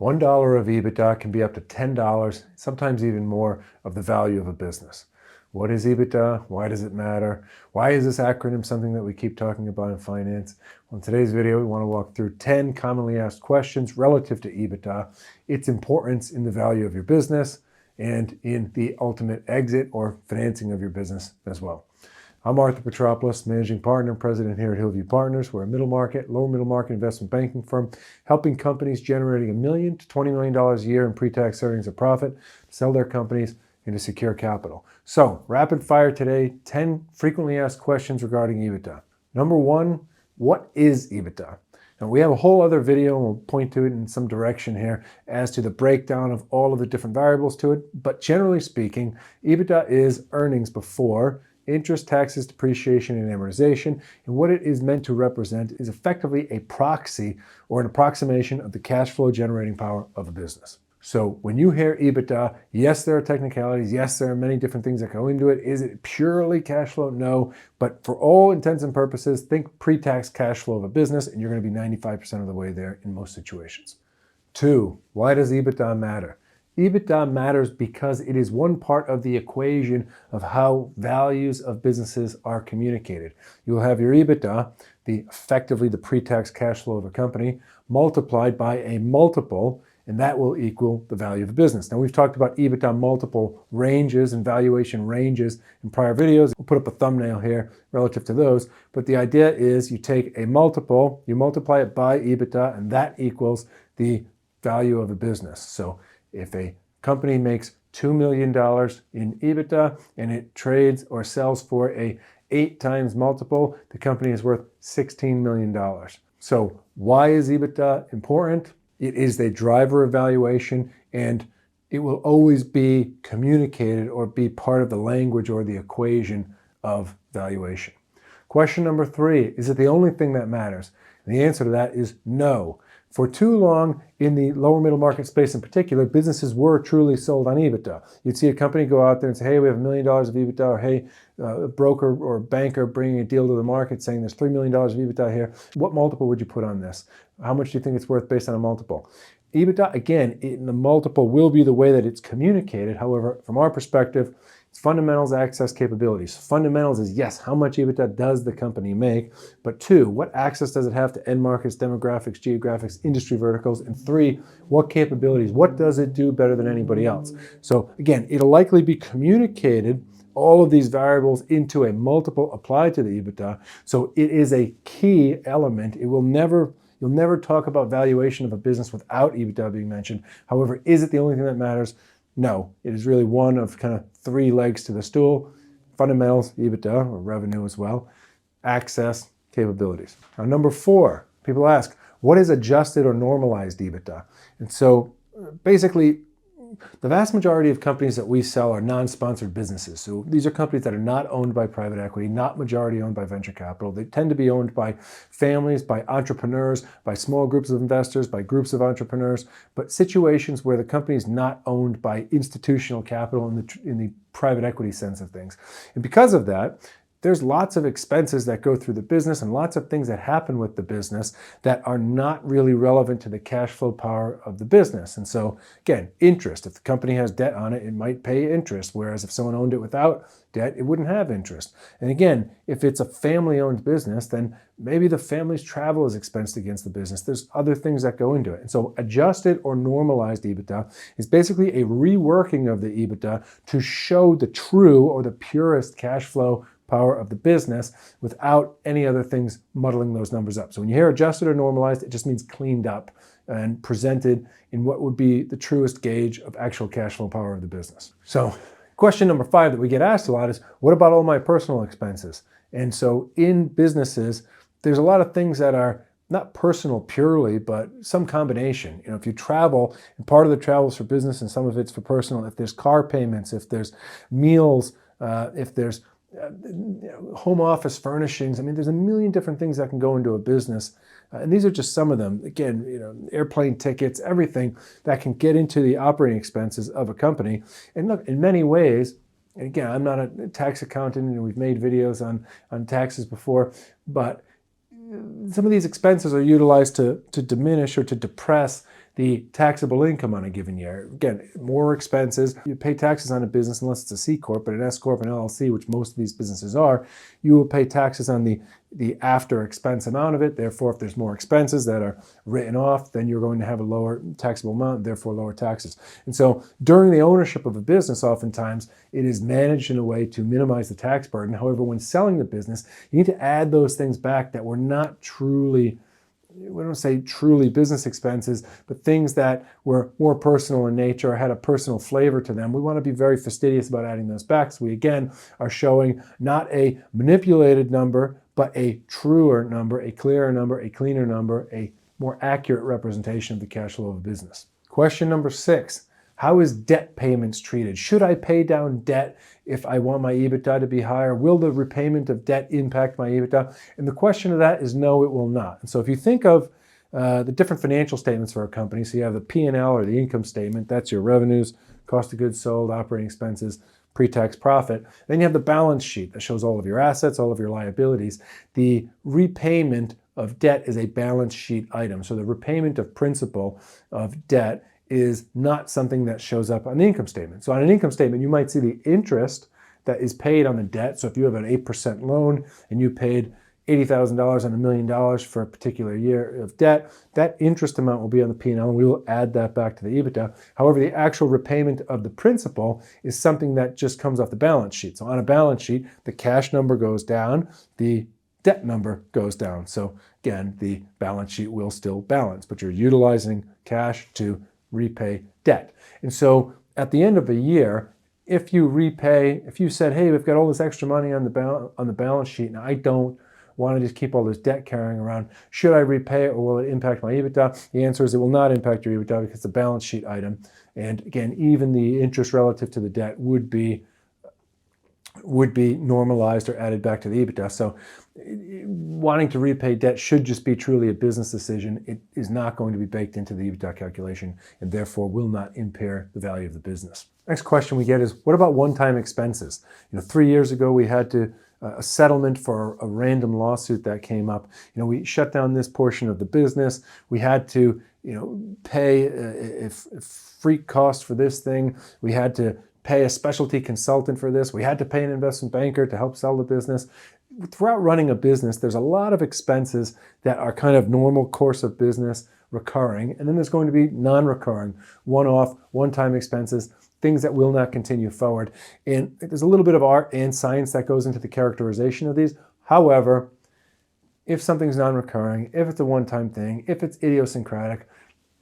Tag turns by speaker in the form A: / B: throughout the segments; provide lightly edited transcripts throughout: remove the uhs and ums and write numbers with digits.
A: $1 of EBITDA can be up to $10, sometimes even more, of the value of a business. What is EBITDA? Why does it matter? Why is this acronym something that we keep talking about in finance? Well, in today's video, we want to walk through 10 commonly asked questions relative to EBITDA, its importance in the value of your business, and in the ultimate exit or financing of your business as well. I'm Arthur Petropoulos, Managing Partner and President here at Hillview Partners. We're a lower middle market investment banking firm, helping companies generating $1 million to $20 million a year in pre-tax earnings or profit to sell their companies into secure capital. So, rapid fire today, 10 frequently asked questions regarding EBITDA. Number one, what is EBITDA? Now, we have a whole other video, and we'll point to it in some direction here as to the breakdown of all of the different variables to it. But generally speaking, EBITDA is earnings before interest, taxes, depreciation, and amortization. And what it is meant to represent is effectively a proxy or an approximation of the cash flow generating power of a business. So when you hear EBITDA, yes, there are technicalities. Yes, there are many different things that go into it. Is it purely cash flow? No. But for all intents and purposes, think pre-tax cash flow of a business, and you're going to be 95% of the way there in most situations. Two, why does EBITDA matter? EBITDA matters because it is one part of the equation of how values of businesses are communicated. You'll have your EBITDA, effectively the pre-tax cash flow of a company, multiplied by a multiple, and that will equal the value of the business. Now, we've talked about EBITDA multiple ranges and valuation ranges in prior videos. We'll put up a thumbnail here relative to those, but the idea is you take a multiple, you multiply it by EBITDA, and that equals the value of a business. So if a company makes $2 million in EBITDA and it trades or sells for a 8 times multiple, the company is worth $16 million. So why is EBITDA important? It is the driver of valuation, and it will always be communicated or be part of the language or the equation of valuation. Question number 3, is it the only thing that matters? And the answer to that is no. For too long, in the lower middle market space in particular, businesses were truly sold on EBITDA. You'd see a company go out there and say, hey, we have $1 million of EBITDA, or hey, a broker or a banker bringing a deal to the market saying there's $3 million of EBITDA here. What multiple would you put on this? How much do you think it's worth based on a multiple? EBITDA, again, the multiple will be the way that it's communicated. However, from our perspective, it's fundamentals, access, capabilities. Fundamentals is, yes, how much EBITDA does the company make? But 2, what access does it have to end markets, demographics, geographics, industry verticals? And 3, what capabilities? What does it do better than anybody else? So again, it'll likely be communicated, all of these variables, into a multiple applied to the EBITDA. So it is a key element. You'll never talk about valuation of a business without EBITDA being mentioned. However, is it the only thing that matters? No, it is really one of kind of 3 legs to the stool. Fundamentals, EBITDA, or revenue as well. Access, capabilities. Now, number 4, people ask, what is adjusted or normalized EBITDA? And so basically, the vast majority of companies that we sell are non-sponsored businesses. So these are companies that are not owned by private equity, not majority owned by venture capital. They tend to be owned by families, by entrepreneurs, by small groups of investors, by groups of entrepreneurs, but situations where the company is not owned by institutional capital in the private equity sense of things. And because of that, there's lots of expenses that go through the business and lots of things that happen with the business that are not really relevant to the cash flow power of the business. And so, again, interest. If the company has debt on it, it might pay interest, whereas if someone owned it without debt, it wouldn't have interest. And again, if it's a family-owned business, then maybe the family's travel is expensed against the business. There's other things that go into it. And so adjusted or normalized EBITDA is basically a reworking of the EBITDA to show the true or the purest cash flow power of the business without any other things muddling those numbers up. So when you hear adjusted or normalized, it just means cleaned up and presented in what would be the truest gauge of actual cash flow power of the business. So question number 5 that we get asked a lot is, what about all my personal expenses? And so in businesses, there's a lot of things that are not personal purely, but some combination. If you travel, and part of the travel is for business and some of it's for personal, if there's car payments, if there's meals, if there's home office furnishings. I mean, there's a million different things that can go into a business. And these are just some of them. Again, airplane tickets, everything that can get into the operating expenses of a company. And look, in many ways, and again, I'm not a tax accountant, and we've made videos on taxes before, but some of these expenses are utilized to diminish or to depress the taxable income on a given year. Again, more expenses. You pay taxes on a business unless it's a C Corp, but an S Corp and LLC, which most of these businesses are, you will pay taxes on the after expense amount of it. Therefore, if there's more expenses that are written off, then you're going to have a lower taxable amount, therefore lower taxes. And so during the ownership of a business, oftentimes it is managed in a way to minimize the tax burden. However, when selling the business, you need to add those things back that were not truly, we don't say truly business expenses, but things that were more personal in nature or had a personal flavor to them. We want to be very fastidious about adding those back. So we, again, are showing not a manipulated number, but a truer number, a clearer number, a cleaner number, a more accurate representation of the cash flow of a business. Question number 6, how is debt payments treated? Should I pay down debt if I want my EBITDA to be higher? Will the repayment of debt impact my EBITDA? And the question of that is no, it will not. And so if you think of the different financial statements for a company, so you have the P&L or the income statement, that's your revenues, cost of goods sold, operating expenses, pre-tax profit. Then you have the balance sheet that shows all of your assets, all of your liabilities. The repayment of debt is a balance sheet item. So the repayment of principal of debt is not something that shows up on the income statement. So on an income statement, you might see the interest that is paid on the debt. So if you have an 8% loan and you paid $80,000 on $1 million for a particular year of debt, that interest amount will be on the P&L, and we will add that back to the EBITDA. However, the actual repayment of the principal is something that just comes off the balance sheet. So on a balance sheet, the cash number goes down, the debt number goes down. So again, the balance sheet will still balance, but you're utilizing cash to repay debt. And so at the end of a year, if you said, hey, we've got all this extra money on the balance sheet, and I don't want to just keep all this debt carrying around, should I repay it or will it impact my EBITDA? The answer is it will not impact your EBITDA because it's a balance sheet item. And again, even the interest relative to the debt would be normalized or added back to the EBITDA. So wanting to repay debt should just be truly a business decision. It is not going to be baked into the EBITDA calculation and therefore will not impair the value of the business. Next question we get is, what about one-time expenses? 3 years ago, we had a settlement for a random lawsuit that came up. We shut down this portion of the business. We had to, pay a freak cost for this thing. We had to pay a specialty consultant for this. We had to pay an investment banker to help sell the business. Throughout running a business, there's a lot of expenses that are kind of normal course of business, recurring, and then there's going to be non-recurring, one-off, one-time expenses, things that will not continue forward. And there's a little bit of art and science that goes into the characterization of these. However, if something's non-recurring, if it's a one-time thing, if it's idiosyncratic,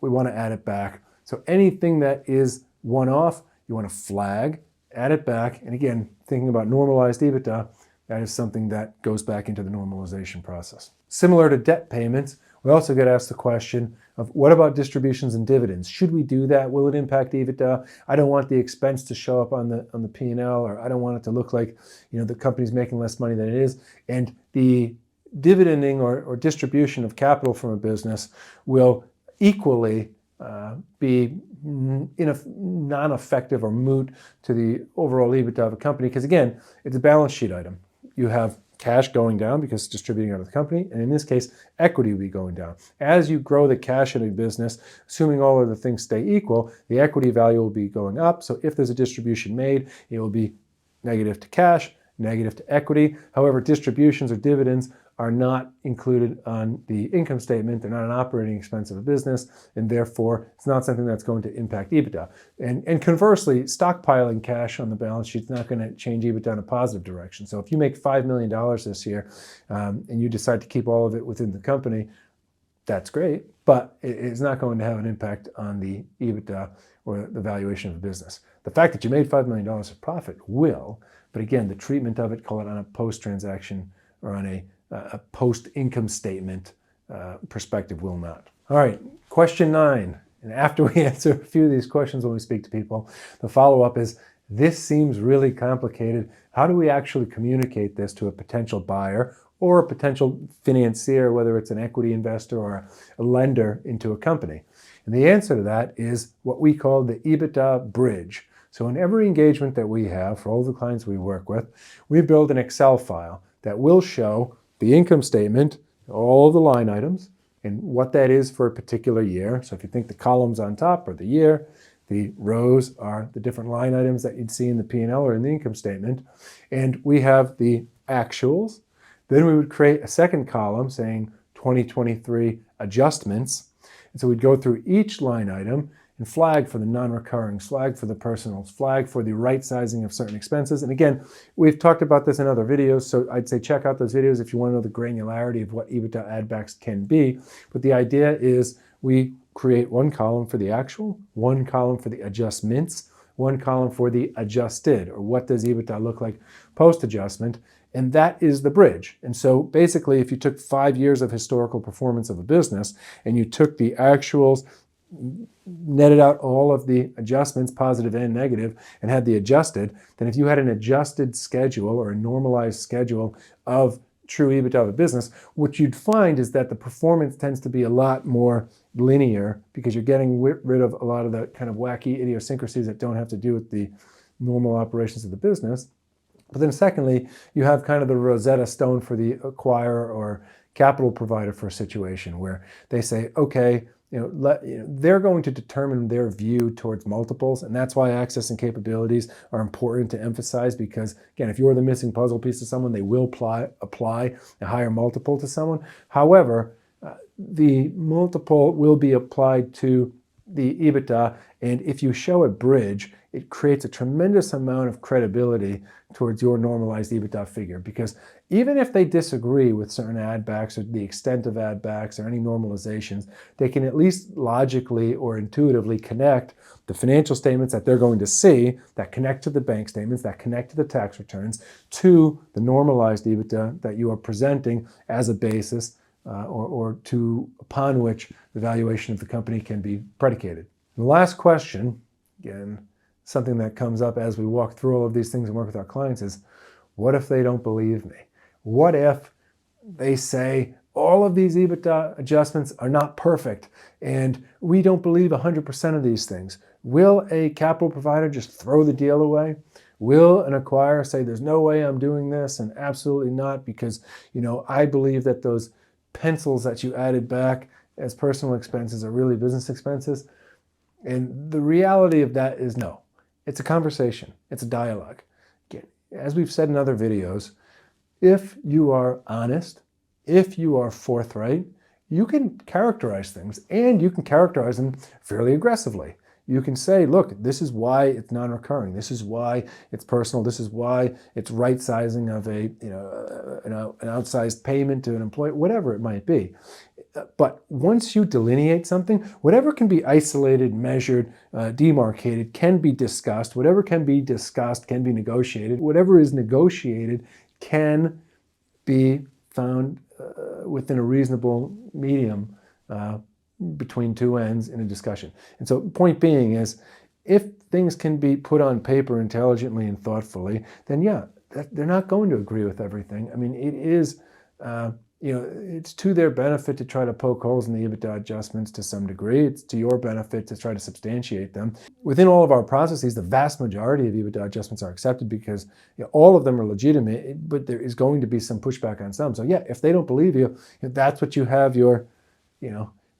A: we want to add it back. So anything that is one-off, you want to flag, add it back. And again, thinking about normalized EBITDA, that is something that goes back into the normalization process. Similar to debt payments, we also get asked the question of, what about distributions and dividends? Should we do that? Will it impact EBITDA? I don't want the expense to show up on the P&L, or I don't want it to look like the company's making less money than it is. And the dividending or distribution of capital from a business will equally be non-effective or moot to the overall EBITDA of a company, because again, it's a balance sheet item. You have cash going down because it's distributing out of the company, and in this case, equity will be going down. As you grow the cash in a business, assuming all of the things stay equal, the equity value will be going up. So if there's a distribution made, it will be negative to cash, negative to equity. However, distributions or dividends are not included on the income statement. They're not an operating expense of a business, and therefore it's not something that's going to impact EBITDA. And conversely, stockpiling cash on the balance sheet is not going to change EBITDA in a positive direction. So if you make $5 million this year and you decide to keep all of it within the company, that's great, but it's not going to have an impact on the EBITDA or the valuation of the business. The fact that you made $5 million of profit will, but again, the treatment of it, call it on a post-transaction or on a post-income statement perspective, will not. All right, question 9. And after we answer a few of these questions when we speak to people, the follow-up is, this seems really complicated. How do we actually communicate this to a potential buyer or a potential financier, whether it's an equity investor or a lender into a company? And the answer to that is what we call the EBITDA bridge. So in every engagement that we have, for all the clients we work with, we build an Excel file that will show the income statement, all the line items, and what that is for a particular year. So if you think the columns on top are the year, the rows are the different line items that you'd see in the P&L or in the income statement, and we have the actuals. Then we would create a second column saying 2023 adjustments. And so we'd go through each line item and flag for the non-recurring, flag for the personals, flag for the right sizing of certain expenses. And again, we've talked about this in other videos, so I'd say check out those videos if you want to know the granularity of what EBITDA add backs can be. But the idea is we create one column for the actual, one column for the adjustments, one column for the adjusted, or what does EBITDA look like post-adjustment, and that is the bridge. And so basically, if you took 5 years of historical performance of a business and you took the actuals, netted out all of the adjustments, positive and negative, and had the adjusted, then if you had an adjusted schedule or a normalized schedule of true EBITDA of a business, what you'd find is that the performance tends to be a lot more linear because you're getting rid of a lot of the kind of wacky idiosyncrasies that don't have to do with the normal operations of the business. But then secondly, you have kind of the Rosetta Stone for the acquirer or capital provider for a situation where they say, okay, they're going to determine their view towards multiples, and that's why access and capabilities are important to emphasize, because again, if you're the missing puzzle piece to someone, they will apply a higher multiple to someone. However, the multiple will be applied to the EBITDA, and if you show a bridge, it creates a tremendous amount of credibility towards your normalized EBITDA figure, because even if they disagree with certain add backs or the extent of add backs or any normalizations, they can at least logically or intuitively connect the financial statements that they're going to see that connect to the bank statements, that connect to the tax returns, to the normalized EBITDA that you are presenting as a basis or upon which the valuation of the company can be predicated. And the last question, again, something that comes up as we walk through all of these things and work with our clients, is what if they don't believe me? What if they say all of these EBITDA adjustments are not perfect and we don't believe 100% of these things? Will a capital provider just throw the deal away? Will an acquirer say there's no way I'm doing this, and absolutely not, because I believe that those pencils that you added back as personal expenses are really business expenses? And the reality of that is no. It's a conversation. It's a dialogue. Again, as we've said in other videos, if you are honest, if you are forthright, you can characterize things, and you can characterize them fairly aggressively. You can say, look, this is why it's non-recurring. This is why it's personal. This is why it's right sizing of an outsized payment to an employee, whatever it might be. But once you delineate something, whatever can be isolated, measured, demarcated, can be discussed. Whatever can be discussed can be negotiated. Whatever is negotiated can be found within a reasonable medium between two ends in a discussion. And so point being is, if things can be put on paper intelligently and thoughtfully, then yeah, they're not going to agree with everything. I mean, it is, it's to their benefit to try to poke holes in the EBITDA adjustments to some degree. It's to your benefit to try to substantiate them. Within all of our processes, the vast majority of EBITDA adjustments are accepted because all of them are legitimate, but there is going to be some pushback on some. So yeah, if they don't believe you, that's what you have your,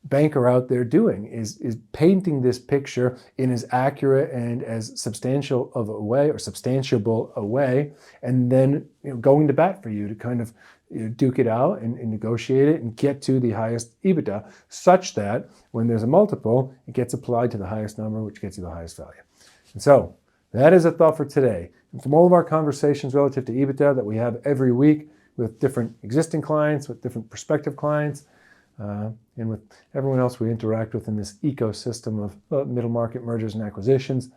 A: banker out there doing, is painting this picture in as accurate and as substantial of a way, or substantiable a way, and then going to bat for you to kind of duke it out and negotiate it and get to the highest EBITDA, such that when there's a multiple, it gets applied to the highest number, which gets you the highest value. And so that is a thought for today. And from all of our conversations relative to EBITDA that we have every week with different existing clients, with different prospective clients, and with everyone else we interact with in this ecosystem of middle market mergers and acquisitions,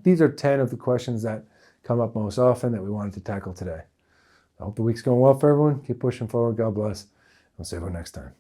A: these are 10 of the questions that come up most often that we wanted to tackle today. I hope the week's going well for everyone. Keep pushing forward. God bless. We'll see everyone next time.